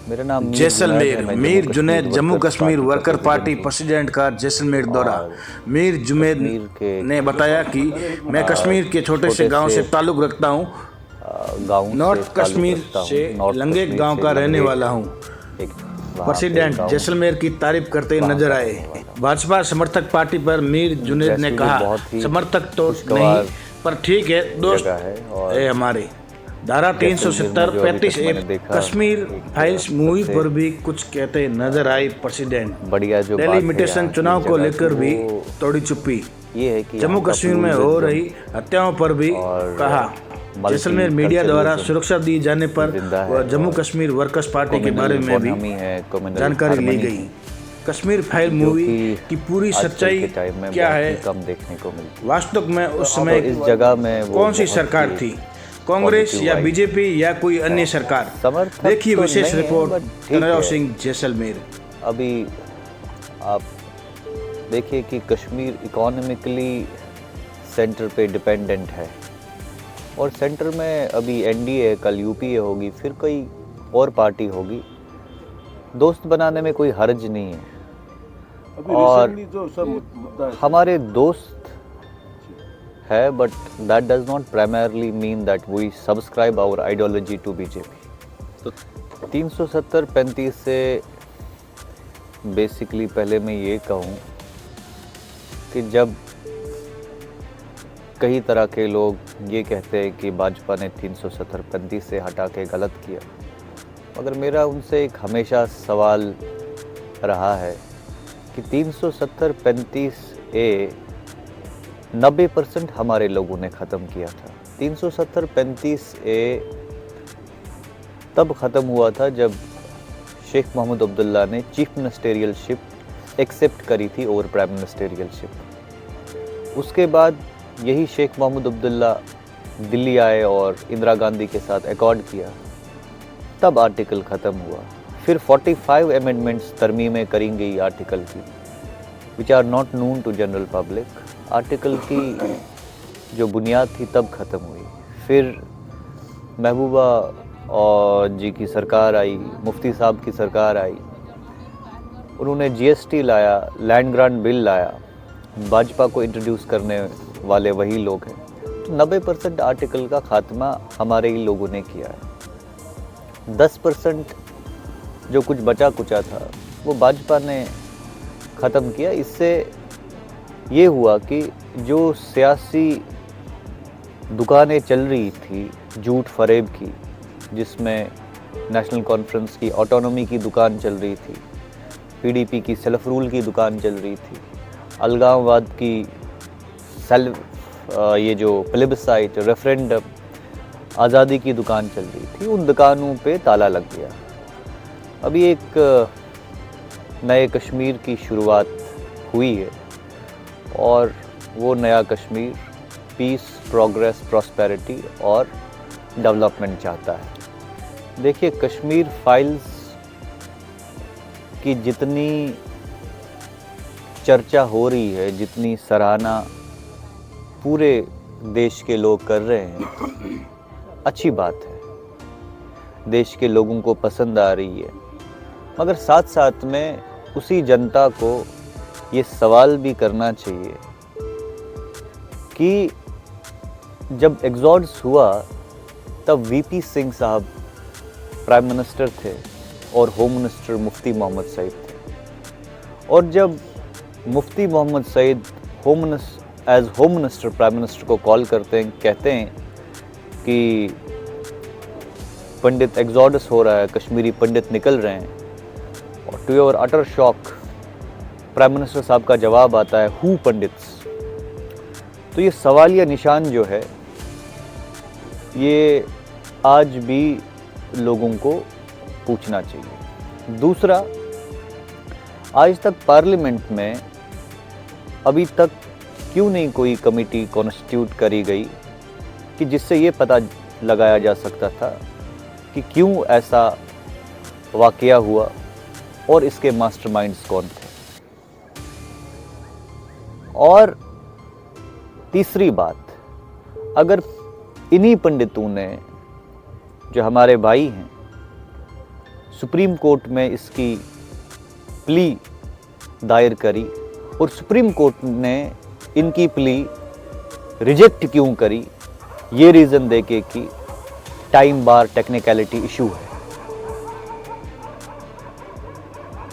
मेरा नाम मीर जुनैद है। जैसलमेर मैं मीर जुनैद जम्मू जम्मू कश्मीर वर्कर पार्टी का प्रेसिडेंट का जैसलमेर दौरा। और मीर जुनैद कश्मीर के ने बताया कि मैं कश्मीर के छोटे से गांव से ताल्लुक़ रखता हूं, गाँव से नॉर्थ ताल्लुक़ कश्मीर रखता से हूँ। नॉर्थ लंगेक कश्मीर गांव से का रहने लंगेक वाला हूं। एक वहाँ पे प्रेसिडेंट गाँव जैसलमेर की तारीफ करते वहाँ नजर का आए। रहने वाला हूँ। भाजपा समर्थक पार्टी पर मीर जुनैद ने जैसलमेर कहा, बहुत ही समर्थक तो खुशगवार नहीं पर ठीक है दोस्त जगह है। और है हमारे। धारा जैसलमेर 370 में जो अभी 35 तक मैंने देखा, कश्मीर एक फाइल्स मूवी सबसे पर भी कुछ कहते नजर आई प्रेसिडेंट। बढ़िया जो बात है डेलिमिटेशन यहाँ की चुनाव को जगह लेकर की, भी वो तोड़ी चुप्पी। ये है कि जम्मू यहाँ का कश्मीर में हो pluralism रही हत्याओं पर भी और कहा। जैसलमेर मीडिया द्वारा multiculturalism सुरक्षा दी जाने पर जिंदा है वह जम्मू और कश्मीर वर्कर्स पार्टी के बारे में भी इकोनॉमी है, कम्युनल जानकारी ली हार्मनी गई। है, कश्मीर फाइल जो मूवी कि की पूरी आजकल सच्चाई के टाइम में क्या बहुत है, ही कम देखने को मिलती है। वास्तव में उस तो समय इस जगह में वो कौन सी बहुत सरकार ही थी, कांग्रेस पॉजिटिव या वाइब बीजेपी या कोई अन्य सरकार? समर्थक देखिए तो विशेष नहीं है, रिपोर्ट बट ठीक तनराव है। सिंह जैसलमेर। अभी आप देखिए कि कश्मीर इकोनॉमिकली सेंटर पे डिपेंडेंट है और सेंटर में अभी एनडीए, कल यूपीए होगी, फिर कोई और पार्टी होगी। दोस्त बनाने में कोई हर्ज नहीं है और हमारे दोस्त है, but that does not primarily mean that we subscribe our ideology to BJP. तो 370-35 से बेसिकली पहले मैं ये कहूँ कि जब कई तरह के लोग ये कहते हैं कि भाजपा ने 370-35 से हटा के गलत किया, मगर मेरा उनसे एक हमेशा सवाल रहा है कि 370-35 ए 90% हमारे लोगों ने ख़त्म किया था। 370-35 ए तब ख़त्म हुआ था जब शेख मोहम्मद अब्दुल्ला ने चीफ मिनिस्टेरियलशिप एक्सेप्ट करी थी ओवर प्राइम मिनिस्टेरियलशिप। उसके बाद यही शेख मोहम्मद अब्दुल्ला दिल्ली आए और इंदिरा गांधी के साथ अकॉर्ड किया, तब आर्टिकल ख़त्म हुआ। फिर 45 अमेंडमेंट्स तरमीमें करी गई आर्टिकल की, which are not known to general public. Article की जो बुनियाद थी तब ख़त्म हुई। फिर महबूबा और जी की सरकार आई, मुफ्ती साहब की सरकार आई, उन्होंने जीएसटी लाया, लैंड ग्रांट बिल लाया, भाजपा को इंट्रोड्यूस करने वाले वही लोग हैं। तो 90% आर्टिकल का खात्मा हमारे ही लोगों ने किया है। 10% जो कुछ बचा कुचा था वो भाजपा ने ख़त्म किया। इससे ये हुआ कि जो सियासी दुकानें चल रही थी झूठ फरेब की, जिसमें नेशनल कॉन्फ्रेंस की ऑटोनॉमी की दुकान चल रही थी, पीडीपी की सेल्फ रूल की दुकान चल रही थी, अलगाववाद की ये जो प्लेबिसाइट रेफरेंडम आज़ादी की दुकान चल रही थी, उन दुकानों पे ताला लग गया। अभी एक नए कश्मीर की शुरुआत हुई है और वो नया कश्मीर पीस, प्रोग्रेस, प्रॉस्पेरिटी और डेवलपमेंट चाहता है। देखिए, कश्मीर फाइल्स की जितनी चर्चा हो रही है, जितनी सराहना पूरे देश के लोग कर रहे हैं, अच्छी बात है, देश के लोगों को पसंद आ रही है, मगर साथ साथ में उसी जनता को ये सवाल भी करना चाहिए कि जब एग्जॉड्स हुआ तब वीपी सिंह साहब प्राइम मिनिस्टर थे और होम मिनिस्टर मुफ्ती मोहम्मद सईद थे। और जब Mufti Mohammad Sayeed home minister prime minister को कॉल करते हैं, कहते हैं कि पंडित एग्जॉडस हो रहा है, कश्मीरी पंडित निकल रहे हैं, और to your utter shock prime minister साहब का जवाब आता है, हु पंडित्स। तो ये सवालिया निशान जो है, ये आज भी लोगों को पूछना चाहिए। दूसरा, आज तक पार्लियामेंट में अभी तक क्यों नहीं कोई कमेटी कॉन्स्टिट्यूट करी गई कि जिससे ये पता लगाया जा सकता था कि क्यों ऐसा वाकया हुआ और इसके मास्टरमाइंड्स कौन थे। और तीसरी बात, अगर इन्हीं पंडितों ने, जो हमारे भाई हैं, सुप्रीम कोर्ट में इसकी प्ली दायर करी और सुप्रीम कोर्ट ने इनकी प्ली रिजेक्ट क्यों करी, ये रीज़न देके कि टाइम बार टेक्निकलिटी इशू है।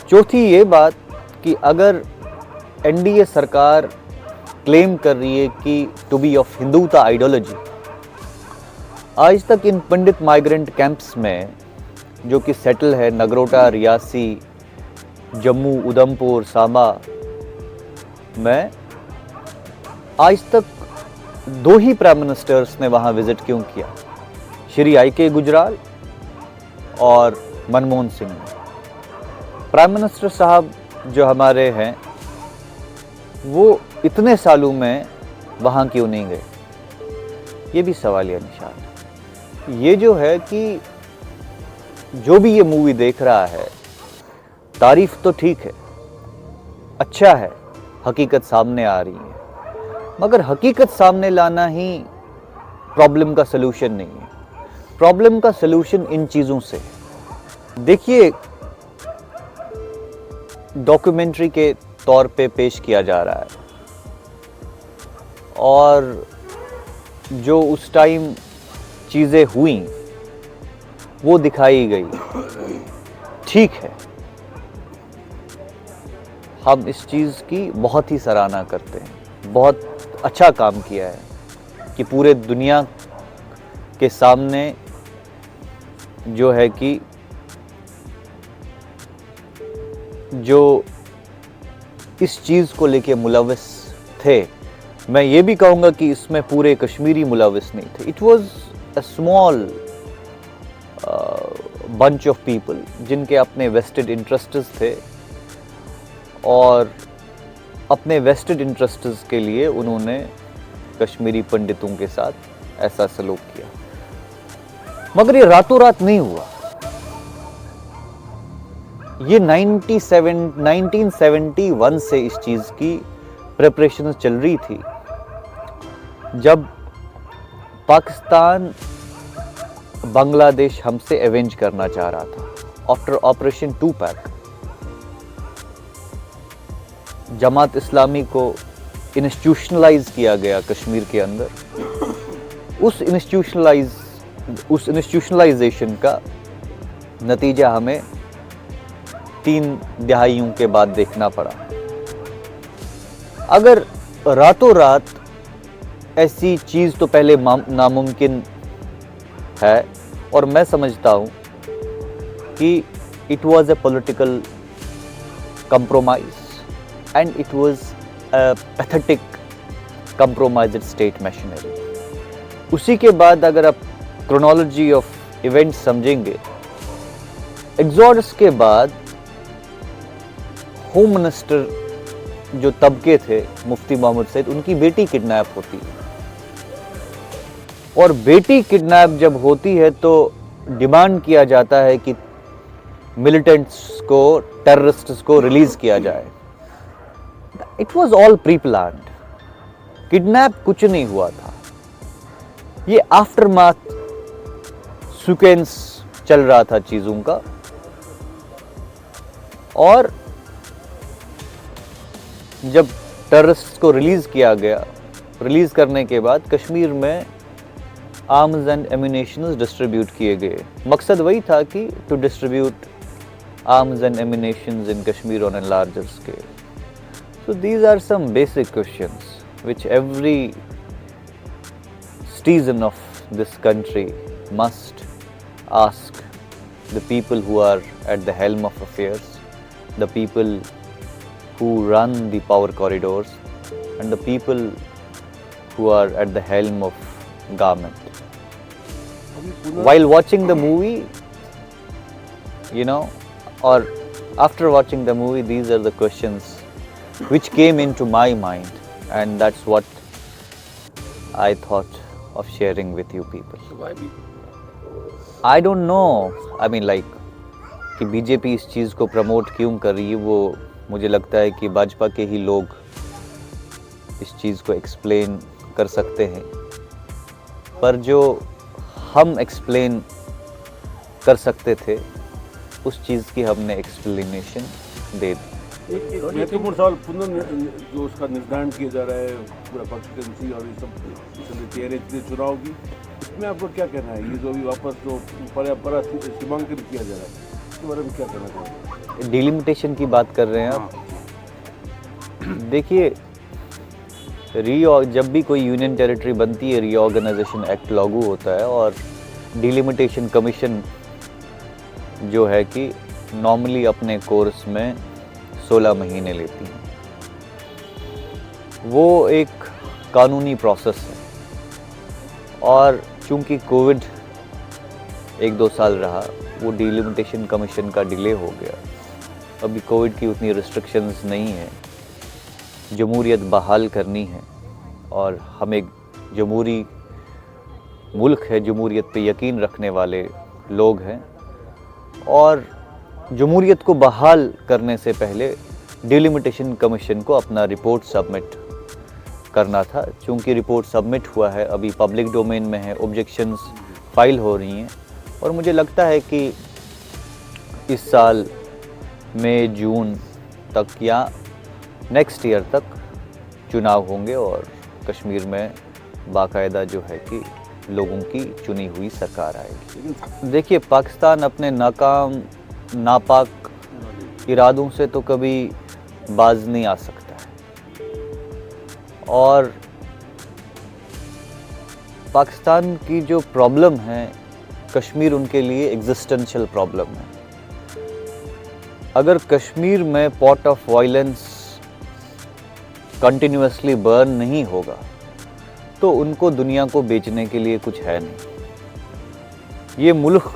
चौथी ये बात कि अगर एनडीए सरकार क्लेम कर रही है कि टू बी ऑफ हिंदूता आइडियोलॉजी, आज तक इन पंडित माइग्रेंट कैंप्स में जो कि सेटल है नगरोटा, रियासी, जम्मू, उधमपुर, सांबा में, आज तक 2 ही प्राइम मिनिस्टर्स ने वहाँ विजिट क्यों किया, श्री आई.के. गुजराल और मनमोहन सिंह ने। प्राइम मिनिस्टर साहब जो हमारे हैं वो इतने सालों में वहाँ क्यों नहीं गए, ये भी सवालिया निशान है। ये जो है कि जो भी ये मूवी देख रहा है, तारीफ तो ठीक है, अच्छा है, हकीकत सामने आ रही है, मगर हकीकत सामने लाना ही प्रॉब्लम का सलूशन नहीं है। प्रॉब्लम का सलूशन इन चीज़ों से, देखिए, डॉक्यूमेंट्री के तौर पे पेश किया जा रहा है और जो उस टाइम चीज़ें हुई वो दिखाई गई, ठीक है, हम इस चीज़ की बहुत ही सराहना करते हैं। बहुत अच्छा काम किया है कि पूरे दुनिया के सामने जो है कि जो इस चीज़ को लेके मुलविस थे, मैं ये भी कहूँगा कि इसमें पूरे कश्मीरी मुलविस नहीं थे। It was a small bunch of people जिनके अपने वेस्टेड इंटरेस्ट्स थे और अपने वेस्टेड इंटरेस्ट्स के लिए उन्होंने कश्मीरी पंडितों के साथ ऐसा सलूक किया। मगर ये रातों रात नहीं हुआ, ये 1971 से इस चीज़ की प्रिपरेशन चल रही थी। जब पाकिस्तान बांग्लादेश हमसे एवेंज करना चाह रहा था after operation 2 pack, Jamaat Islami को इंस्टीट्यूशनलाइज किया गया कश्मीर के अंदर। उस इंस्टीट्यूशनलाइजेशन का नतीजा हमें 3 दहाइयों के बाद देखना पड़ा। अगर रातों रात ऐसी चीज़ तो पहले नामुमकिन है, और मैं समझता हूँ कि it was a political compromise and it was a pathetic compromised state machinery। उसी के बाद अगर आप क्रोनोलॉजी ऑफ इवेंट्स समझेंगे, एग्जॉडस के बाद होम मिनिस्टर जो तब के थे मुफ्ती मोहम्मद सईद, उनकी बेटी किडनैप होती है, और बेटी किडनैप जब होती है तो डिमांड किया जाता है कि मिलिटेंट्स को, टेररिस्ट्स को रिलीज किया जाए। It was all pre planned, kidnap कुछ नहीं हुआ था, ये आफ्टरमाथ सीक्वेंस चल रहा था चीजों का। और जब टेररिस्ट्स को रिलीज किया गया, रिलीज करने के बाद कश्मीर में आर्म्स एंड एम्यूनेशंस डिस्ट्रीब्यूट किए गए। मकसद वही था कि to distribute arms and ammunitions in Kashmir on a larger scale. So these are some basic questions which every citizen of this country must ask the people who are at the helm of affairs, the people who run the power corridors, and the people who are at the helm of government. While watching the movie, you know, or after watching the movie, these are the questions which came into my mind, and that's what I thought of sharing with you people. I don't know, I mean like कि BJP इस चीज़ को promote क्यों कर रही है, वो मुझे लगता है कि भाजपा के ही लोग इस चीज़ को एक्सप्लेन कर सकते हैं, पर जो हम एक्सप्लेन कर सकते थे उस चीज़ की हमने एक्सप्लेनेशन दे दी। एक महत्वपूर्ण सवाल जो उसका निर्धारण किया जा रहा है पूरा कॉन्स्टिट्यूंसी और ये सब चेहरे चुनाव की, इसमें आपको क्या कहना है? ये जो अभी वापस जो बड़ा सीमांकन किया जा रहा है, इसके बारे में क्या कहना चाहते हैं? डिलिमिटेशन की बात कर रहे हैं आप? देखिए, जब भी कोई यूनियन टेरिटरी बनती है, रीऑर्गेनाइजेशन एक्ट लागू होता है और डिलिमिटेशन कमीशन जो है कि नॉर्मली अपने कोर्स में 16 महीने लेती है। वो एक कानूनी प्रोसेस है और चूंकि कोविड 1-2 साल रहा, वो डिलिमिटेशन कमीशन का डिले हो गया। अभी कोविड की उतनी रिस्ट्रिक्शंस नहीं है, जमहूरियत बहाल करनी है और हम एक जमहूरी मुल्क है, जमहूरियत पे यकीन रखने वाले लोग हैं और जमहूरियत को बहाल करने से पहले डिलिमिटेशन कमीशन को अपना रिपोर्ट सबमिट करना था। चूँकि रिपोर्ट सबमिट हुआ है, अभी पब्लिक डोमेन में है, ऑब्जेक्शंस फाइल हो रही हैं और मुझे लगता है कि इस साल मई जून तक या नेक्स्ट ईयर तक चुनाव होंगे और कश्मीर में बाकायदा जो है कि लोगों की चुनी हुई सरकार आएगी। देखिए, पाकिस्तान अपने नापाक इरादों से तो कभी बाज नहीं आ सकता है और पाकिस्तान की जो प्रॉब्लम है, कश्मीर उनके लिए एग्जिस्टेंशियल प्रॉब्लम है। अगर कश्मीर में pot of violence continuously burn नहीं होगा तो उनको दुनिया को बेचने के लिए कुछ है नहीं। ये मुल्क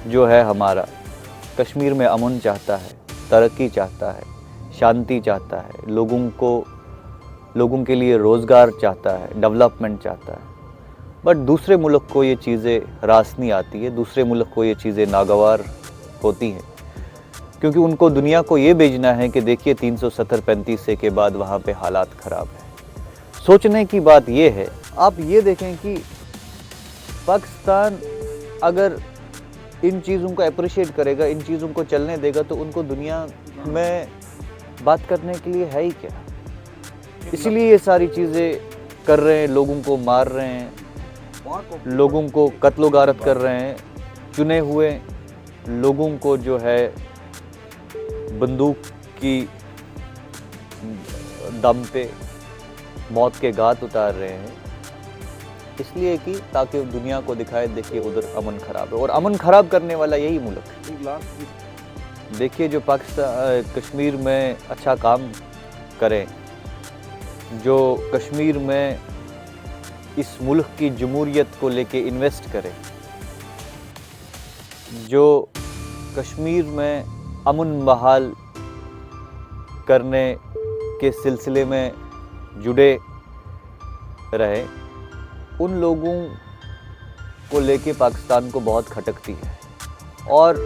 जो है हमारा, कश्मीर में अमन चाहता है, तरक्की चाहता है, शांति चाहता है, लोगों के लिए रोज़गार चाहता है, डेवलपमेंट चाहता है। बट दूसरे मुल्क को ये चीज़ें रास नहीं आती है, दूसरे मुल्क को ये चीज़ें नागवार होती हैं, क्योंकि उनको दुनिया को ये भेजना है कि देखिए 370-35 के बाद वहाँ पे हालात ख़राब है। सोचने की बात ये है, आप ये देखें कि पाकिस्तान अगर इन चीज़ों को अप्रिशिएट करेगा, इन चीज़ों को चलने देगा, तो उनको दुनिया में बात करने के लिए है ही क्या? इसलिए ये सारी चीज़ें कर रहे हैं, लोगों को मार रहे हैं, लोगों को कत्लो गारत कर रहे हैं, चुने हुए लोगों को जो है बंदूक की दम पे मौत के घाट उतार रहे हैं, इसलिए कि ताकि दुनिया को दिखाए देखिए उधर अमन ख़राब है और अमन ख़राब करने वाला यही मुल्क है। देखिए, जो पाकिस्तान कश्मीर में अच्छा काम करें, जो कश्मीर में इस मुल्क की जमहूरियत को लेके इन्वेस्ट करें, जो कश्मीर में अमन बहाल करने के सिलसिले में जुड़े रहे, उन लोगों को लेके पाकिस्तान को बहुत खटकती है और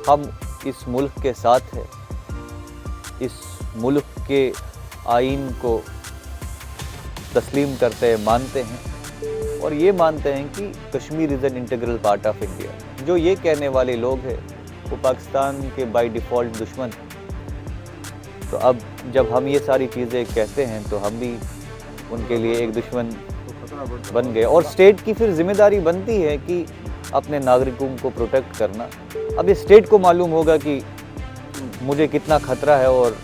हम इस मुल्क के साथ हैं, इस मुल्क के आईन को तस्लीम करते हैं, मानते हैं और ये मानते हैं कि Kashmir is an integral part of India. जो ये कहने वाले लोग हैं वो पाकिस्तान के बाय डिफ़ॉल्ट दुश्मन हैं। तो अब जब हम ये सारी चीज़ें कहते हैं तो हम भी उनके लिए एक दुश्मन बन गए और स्टेट की फिर जिम्मेदारी बनती है कि अपने नागरिकों को प्रोटेक्ट करना। अब ये स्टेट को मालूम होगा कि मुझे कितना खतरा है और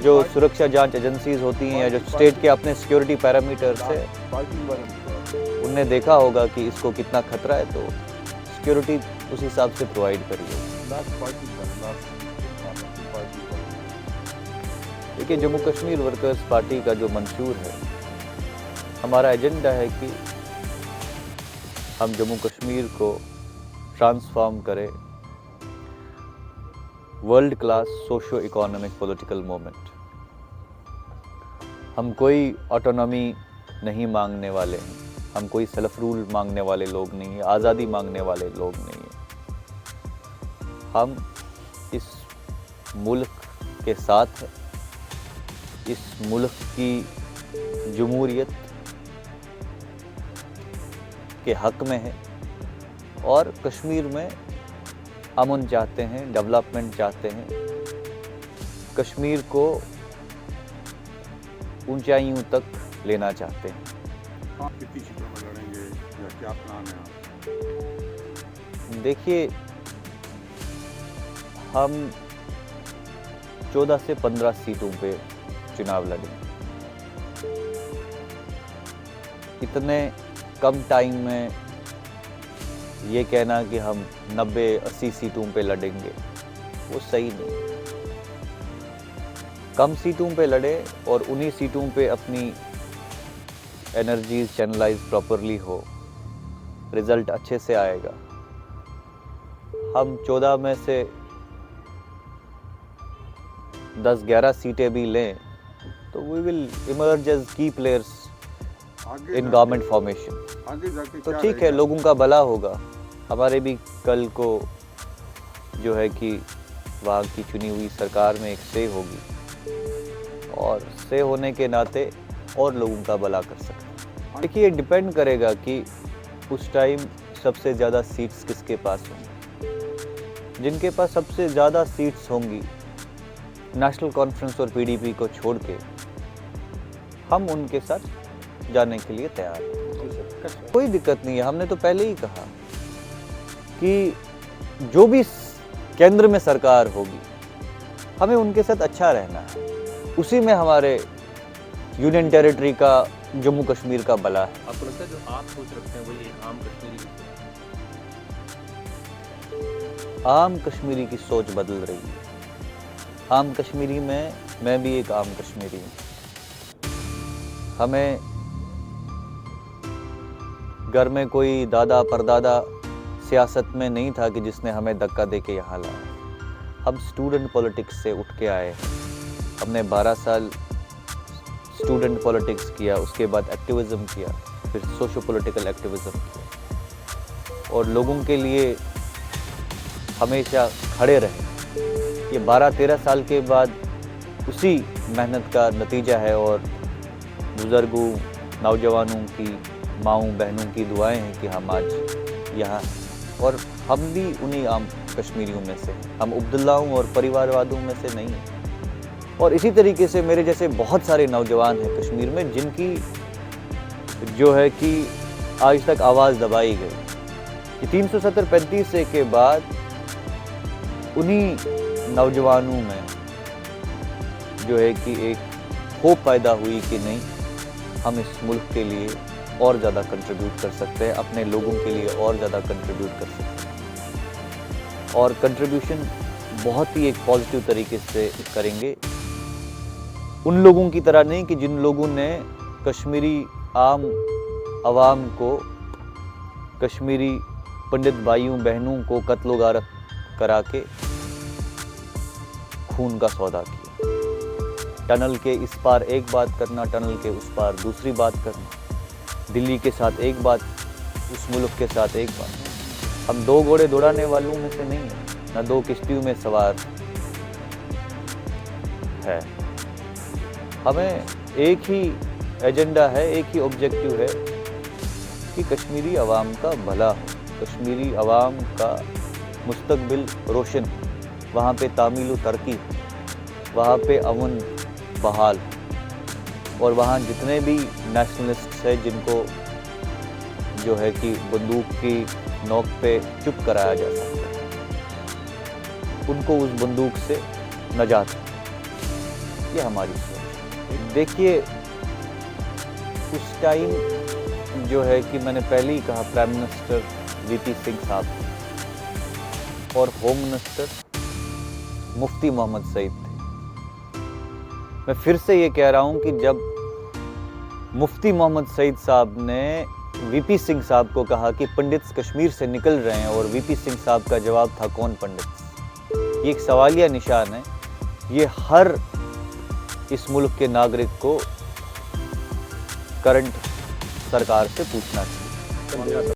जो सुरक्षा जांच एजेंसीज होती हैं या जो स्टेट के अपने सिक्योरिटी पैरामीटर्स है, उनने देखा होगा कि इसको कितना खतरा है, तो सिक्योरिटी उस हिसाब से प्रोवाइड करिए। देखिए, जम्मू कश्मीर वर्कर्स पार्टी का जो मंशूर है, हमारा एजेंडा है कि हम जम्मू कश्मीर को ट्रांसफॉर्म करें world class socio economic political movement. हम कोई ऑटोनॉमी नहीं मांगने वाले हैं, हम कोई सेल्फ रूल मांगने वाले लोग नहीं हैं, आज़ादी मांगने वाले लोग नहीं हैं। हम इस मुल्क के साथ हैं, इस मुल्क की जमहूरियत के हक में है और कश्मीर में अमन चाहते हैं, डेवलपमेंट चाहते हैं, कश्मीर को ऊंचाइयों तक लेना चाहते हैं। आप कितनी सीटों में लड़ेंगे या क्या प्लान है आप? देखिए, हम 14 से 15 सीटों पे चुनाव लड़ेंगे। इतने कम टाइम में ये कहना कि हम 90-80 सीटों पे लड़ेंगे, वो सही नहीं। कम सीटों पे लड़े और उन्हीं सीटों पे अपनी एनर्जी चैनलाइज प्रॉपरली हो, रिजल्ट अच्छे से आएगा। हम 14 में से 10-11 सीटें भी लें तो वी विल इमर्ज एज की प्लेयर्स आगे इन जाके- गवर्नमेंट फॉर्मेशन। आगे जाके तो क्या ठीक है, रहेगा? लोगों का भला होगा। हमारे भी कल को जो है कि वहाँ की चुनी हुई सरकार में एक से होगी और से होने के नाते और लोगों का भला कर सकते हैं। देखिए, ये डिपेंड करेगा कि उस टाइम सबसे ज़्यादा सीट्स किसके पास होंगी। जिनके पास सबसे ज़्यादा सीट्स होंगी, नेशनल कॉन्फ्रेंस और पीडीपी को छोड़ के, हम उनके साथ जाने के लिए तैयार हैं। कोई दिक्कत नहीं है। हमने तो पहले ही कहा कि जो भी केंद्र में सरकार होगी, हमें उनके साथ अच्छा रहना है। उसी में हमारे यूनियन टेरिटरी का, जम्मू कश्मीर का भला है। आपको लगता है जो आप सोच रखते हैं वही आम कश्मीरी की सोच है? आम कश्मीरी की सोच बदल रही है। आम कश्मीरी में मैं भी एक आम कश्मीरी हूँ। हमें घर में कोई दादा परदादा सियासत में नहीं था कि जिसने हमें धक्का दे के यहाँ लाया। हम स्टूडेंट पॉलिटिक्स से उठ के आए। हमने 12 साल स्टूडेंट पॉलिटिक्स किया, उसके बाद एक्टिविज़म किया, फिर सोशो पॉलिटिकल एक्टिविज़म किया और लोगों के लिए हमेशा खड़े रहे। ये 12-13 साल के बाद उसी मेहनत का नतीजा है और बुज़ुर्गों, नौजवानों की, माँओं बहनों की दुआएं हैं कि हम आज यहाँ हैं। और हम भी उन्हीं आम कश्मीरियों में से, हम अब्दुल्लाओं और परिवारवादों में से नहीं हैं। और इसी तरीके से मेरे जैसे बहुत सारे नौजवान हैं कश्मीर में जिनकी जो है कि आज तक आवाज़ दबाई गई। ये 370-35 के बाद उन्हीं नौजवानों में जो है कि एक होप पैदा हुई कि नहीं, हम इस मुल्क के लिए और ज़्यादा कंट्रीब्यूट कर सकते हैं, अपने लोगों के लिए और ज़्यादा कंट्रीब्यूट कर सकते हैं। और कंट्रीब्यूशन बहुत ही एक पॉजिटिव तरीके से करेंगे। उन लोगों की तरह नहीं कि जिन लोगों ने कश्मीरी आम आवाम को, कश्मीरी पंडित भाइयों बहनों को कत्लो गारत करा के खून का सौदा किया। टनल के इस पार एक बात करना, टनल के उस पार दूसरी बात करना, दिल्ली के साथ एक बात, उस मुल्क के साथ एक बात। हम 2 घोड़े दौड़ाने वालों में से नहीं हैं, ना 2 किश्तियों में सवार है। हमें एक ही एजेंडा है, एक ही ऑब्जेक्टिव है कि कश्मीरी आवाम का भला हो, कश्मीरी आवाम का मुस्तकबिल रोशन हो, वहाँ पे तामील तरक्की हो, वहाँ पे अमन बहाल हो और वहाँ जितने भी नेशनलिस्ट हैं जिनको जो है कि बंदूक की नोक पे चुप कराया जा सकता है, उनको उस बंदूक से नजात हो। ये हमारी सोच। देखिए, उस टाइम जो है कि मैंने पहले ही कहा, प्राइम मिनिस्टर वीपी सिंह साहब और होम मिनिस्टर मुफ्ती मोहम्मद सईद थे। मैं फिर से ये कह रहा हूँ कि जब मुफ्ती मोहम्मद सईद साहब ने वीपी सिंह साहब को कहा कि पंडित कश्मीर से निकल रहे हैं और वीपी सिंह साहब का जवाब था कौन पंडित। ये एक सवालिया निशान है। ये हर इस मुल्क के नागरिक को करंट सरकार से पूछना चाहिए।